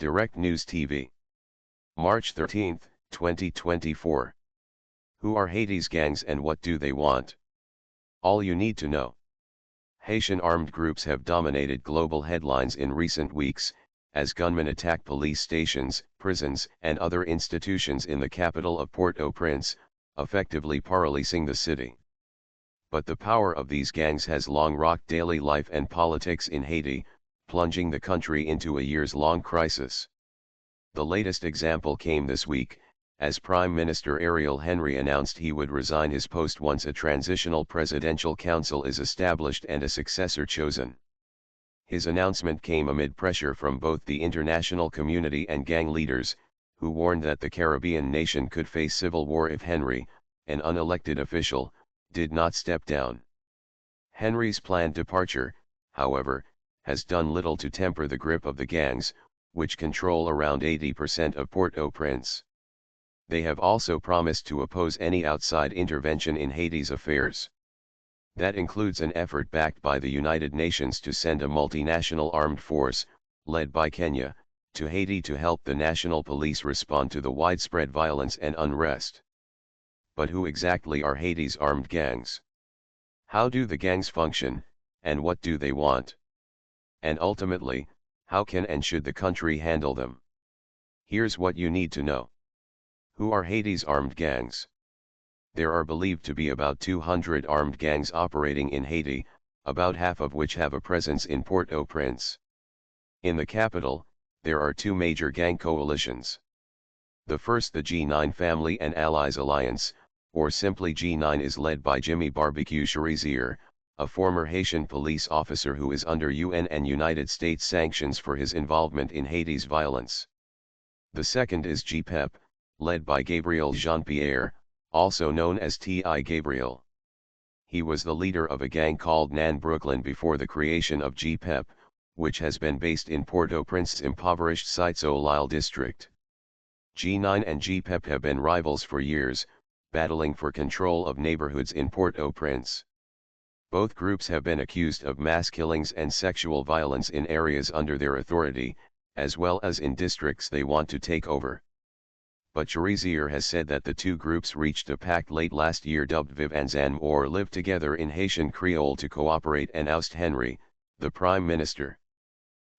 Direct News TV. March 13, 2024. Who are Haiti's gangs and what do they want? All you need to know. Haitian armed groups have dominated global headlines in recent weeks, as gunmen attack police stations, prisons, and other institutions in the capital of Port-au-Prince, effectively paralyzing the city. But the power of these gangs has long rocked daily life and politics in Haiti, plunging the country into a years-long crisis. The latest example came this week, as Prime Minister Ariel Henry announced he would resign his post once a transitional presidential council is established and a successor chosen. His announcement came amid pressure from both the international community and gang leaders, who warned that the Caribbean nation could face civil war if Henry, an unelected official, did not step down. Henry's planned departure, however, has done little to temper the grip of the gangs, which control around 80% of Port-au-Prince. They have also promised to oppose any outside intervention in Haiti's affairs. That includes an effort backed by the United Nations to send a multinational armed force, led by Kenya, to Haiti to help the national police respond to the widespread violence and unrest. But who exactly are Haiti's armed gangs? How do the gangs function, and what do they want? And ultimately, how can and should the country handle them? Here's what you need to know. Who are Haiti's armed gangs? There are believed to be about 200 armed gangs operating in Haiti, about half of which have a presence in Port-au-Prince. In the capital, there are two major gang coalitions. The first, the G9 Family and Allies Alliance, or simply G9, is led by Jimmy Barbecue Cherizier, a former Haitian police officer who is under UN and United States sanctions for his involvement in Haiti's violence. The second is GPEP, led by Gabriel Jean-Pierre, also known as T.I. Gabriel. He was the leader of a gang called Nan Brooklyn before the creation of GPEP, which has been based in Port-au-Prince's impoverished Site-Soleil district. G9 and GPEP have been rivals for years, battling for control of neighborhoods in Port-au-Prince. Both groups have been accused of mass killings and sexual violence in areas under their authority, as well as in districts they want to take over. But Cherizier has said that the two groups reached a pact late last year dubbed Vivre Ensemble, or Live Together in Haitian Creole, to cooperate and oust Henry, the Prime Minister.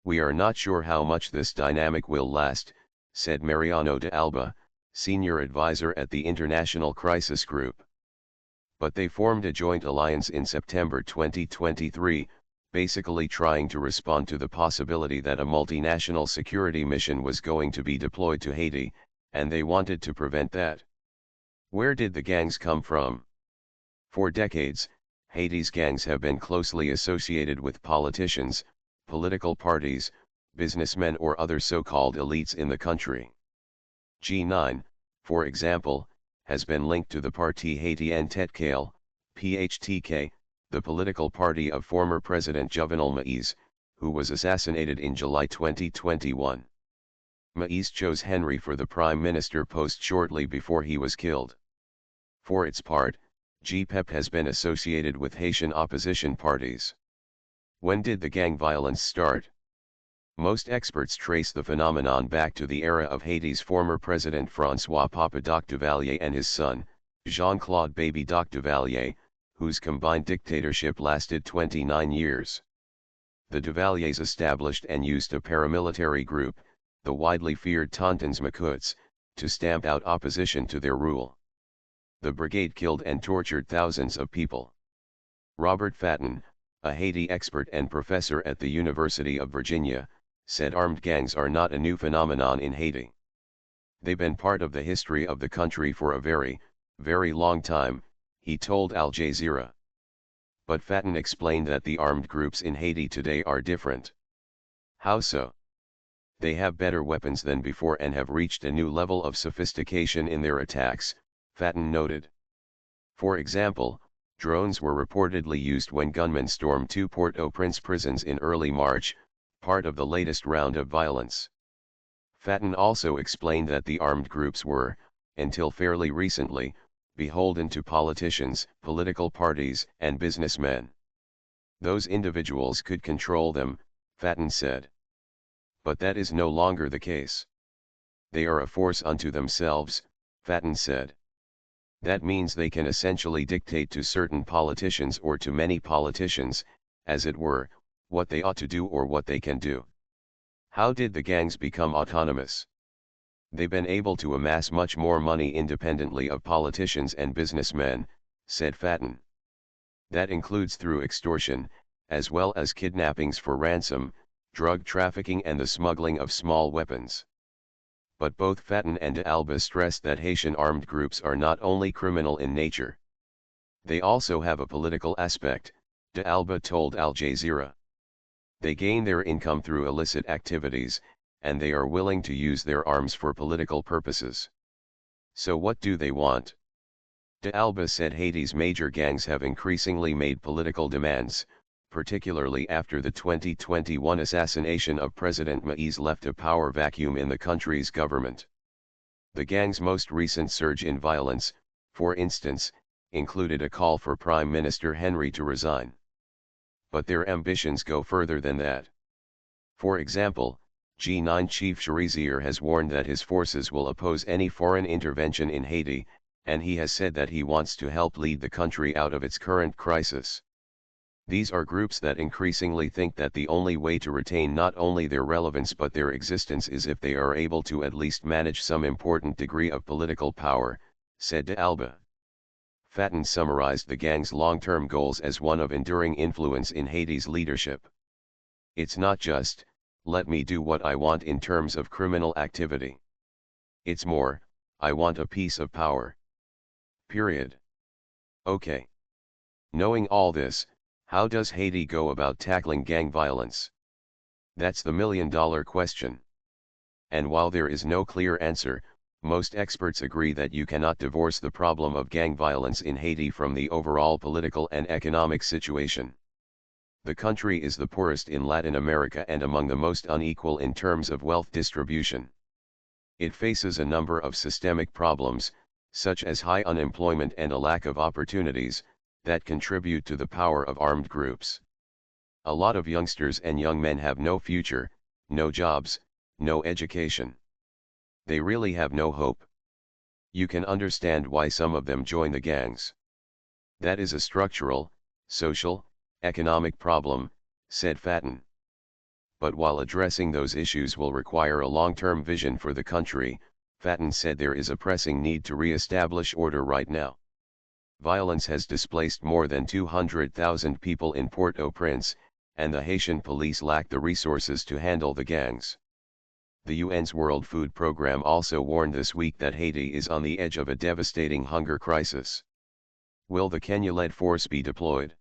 We are not sure how much this dynamic will last, said Mariano de Alba, senior advisor at the International Crisis Group. But they formed a joint alliance in September 2023, basically trying to respond to the possibility that a multinational security mission was going to be deployed to Haiti, and they wanted to prevent that. Where did the gangs come from? For decades, Haiti's gangs have been closely associated with politicians, political parties, businessmen, or other so-called elites in the country. G9, for example, has been linked to the Parti Haitien Tétkale, PHTK, the political party of former President Jovenel Moïse, who was assassinated in July 2021. Moïse chose Henry for the prime minister post shortly before he was killed. For its part, GPEP has been associated with Haitian opposition parties. When did the gang violence start? Most experts trace the phenomenon back to the era of Haiti's former president François Papa Doc Duvalier and his son, Jean-Claude Baby Doc Duvalier, whose combined dictatorship lasted 29 years. The Duvaliers established and used a paramilitary group, the widely feared Tontons Macoutes, to stamp out opposition to their rule. The brigade killed and tortured thousands of people. Robert Fatten, a Haiti expert and professor at the University of Virginia, said armed gangs are not a new phenomenon in Haiti. They've been part of the history of the country for a very, very long time, he told Al Jazeera. But Fatten explained that the armed groups in Haiti today are different. How so? They have better weapons than before and have reached a new level of sophistication in their attacks, Fatten noted. For example, drones were reportedly used when gunmen stormed two Port-au-Prince prisons in early March, part of the latest round of violence. Fatten also explained that the armed groups were, until fairly recently, beholden to politicians, political parties, and businessmen. Those individuals could control them, Fatten said. But that is no longer the case. They are a force unto themselves, Fatten said. That means they can essentially dictate to certain politicians or to many politicians, as it were, what they ought to do or what they can do. How did the gangs become autonomous? They've been able to amass much more money independently of politicians and businessmen, said Fatten. That includes through extortion, as well as kidnappings for ransom, drug trafficking and the smuggling of small weapons. But both Fatten and D'Alba stressed that Haitian armed groups are not only criminal in nature. They also have a political aspect, D'Alba told Al Jazeera. They gain their income through illicit activities, and they are willing to use their arms for political purposes. So what do they want? D'Alba said Haiti's major gangs have increasingly made political demands, particularly after the 2021 assassination of President Moïse left a power vacuum in the country's government. The gang's most recent surge in violence, for instance, included a call for Prime Minister Henry to resign. But their ambitions go further than that. For example, G9 Chief Cherizier has warned that his forces will oppose any foreign intervention in Haiti, and he has said that he wants to help lead the country out of its current crisis. These are groups that increasingly think that the only way to retain not only their relevance but their existence is if they are able to at least manage some important degree of political power, said D'Alba. Fatten summarized the gang's long-term goals as one of enduring influence in Haiti's leadership. It's not just, let me do what I want in terms of criminal activity. It's more, I want a piece of power. Period. Okay. Knowing all this, how does Haiti go about tackling gang violence? That's the million-dollar question. And while there is no clear answer, most experts agree that you cannot divorce the problem of gang violence in Haiti from the overall political and economic situation. The country is the poorest in Latin America and among the most unequal in terms of wealth distribution. It faces a number of systemic problems, such as high unemployment and a lack of opportunities, that contribute to the power of armed groups. A lot of youngsters and young men have no future, no jobs, no education. They really have no hope. You can understand why some of them join the gangs. That is a structural, social, economic problem, said Fatten. But while addressing those issues will require a long-term vision for the country, Fatten said there is a pressing need to re-establish order right now. Violence has displaced more than 200,000 people in Port-au-Prince, and the Haitian police lack the resources to handle the gangs. The UN's World Food Programme also warned this week that Haiti is on the edge of a devastating hunger crisis. Will the Kenya-led force be deployed?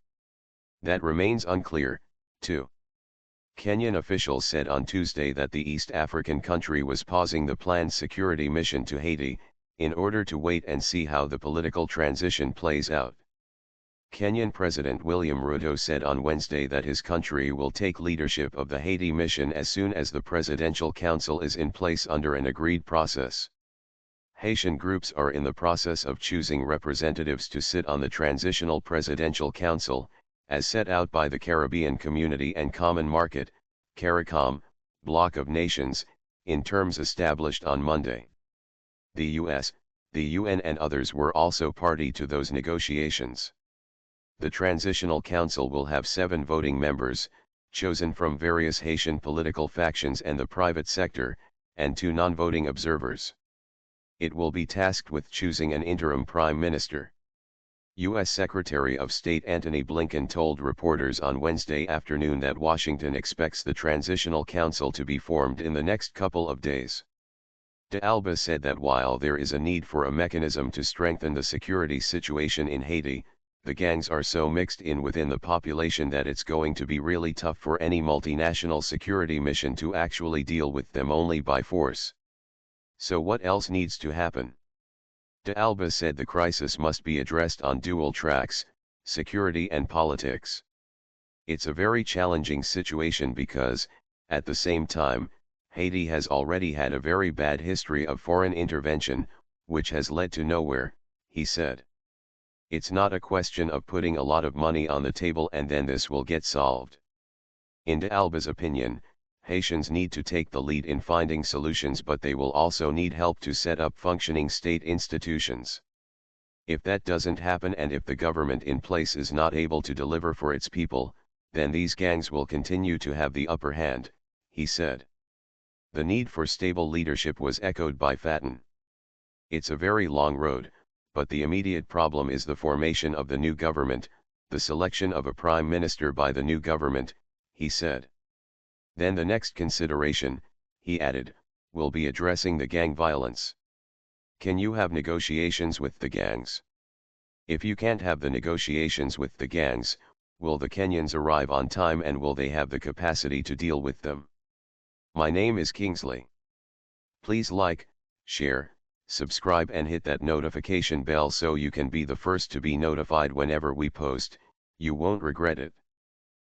That remains unclear, too. Kenyan officials said on Tuesday that the East African country was pausing the planned security mission to Haiti, in order to wait and see how the political transition plays out. Kenyan President William Ruto said on Wednesday that his country will take leadership of the Haiti mission as soon as the Presidential Council is in place under an agreed process. Haitian groups are in the process of choosing representatives to sit on the Transitional Presidential Council, as set out by the Caribbean Community and Common Market, CARICOM, bloc of nations, in terms established on Monday. The US, the UN and others were also party to those negotiations. The Transitional Council will have 7 voting members, chosen from various Haitian political factions and the private sector, and 2 non-voting observers. It will be tasked with choosing an interim prime minister. U.S. Secretary of State Antony Blinken told reporters on Wednesday afternoon that Washington expects the Transitional Council to be formed in the next couple of days. D'Alba said that while there is a need for a mechanism to strengthen the security situation in Haiti, the gangs are so mixed in within the population that it's going to be really tough for any multinational security mission to actually deal with them only by force. So what else needs to happen? D'Alba said the crisis must be addressed on dual tracks, security and politics. It's a very challenging situation because, at the same time, Haiti has already had a very bad history of foreign intervention, which has led to nowhere, he said. It's not a question of putting a lot of money on the table and then this will get solved. In D'Alba's opinion, Haitians need to take the lead in finding solutions, but they will also need help to set up functioning state institutions. If that doesn't happen, and if the government in place is not able to deliver for its people, then these gangs will continue to have the upper hand, he said. The need for stable leadership was echoed by Fatin. It's a very long road, but the immediate problem is the formation of the new government, the selection of a prime minister by the new government, he said. Then the next consideration, he added, will be addressing the gang violence. Can you have negotiations with the gangs? If you can't have the negotiations with the gangs, will the Kenyans arrive on time, and will they have the capacity to deal with them? My name is Kingsley. Please like, share, subscribe and hit that notification bell so you can be the first to be notified whenever we post. You won't regret it.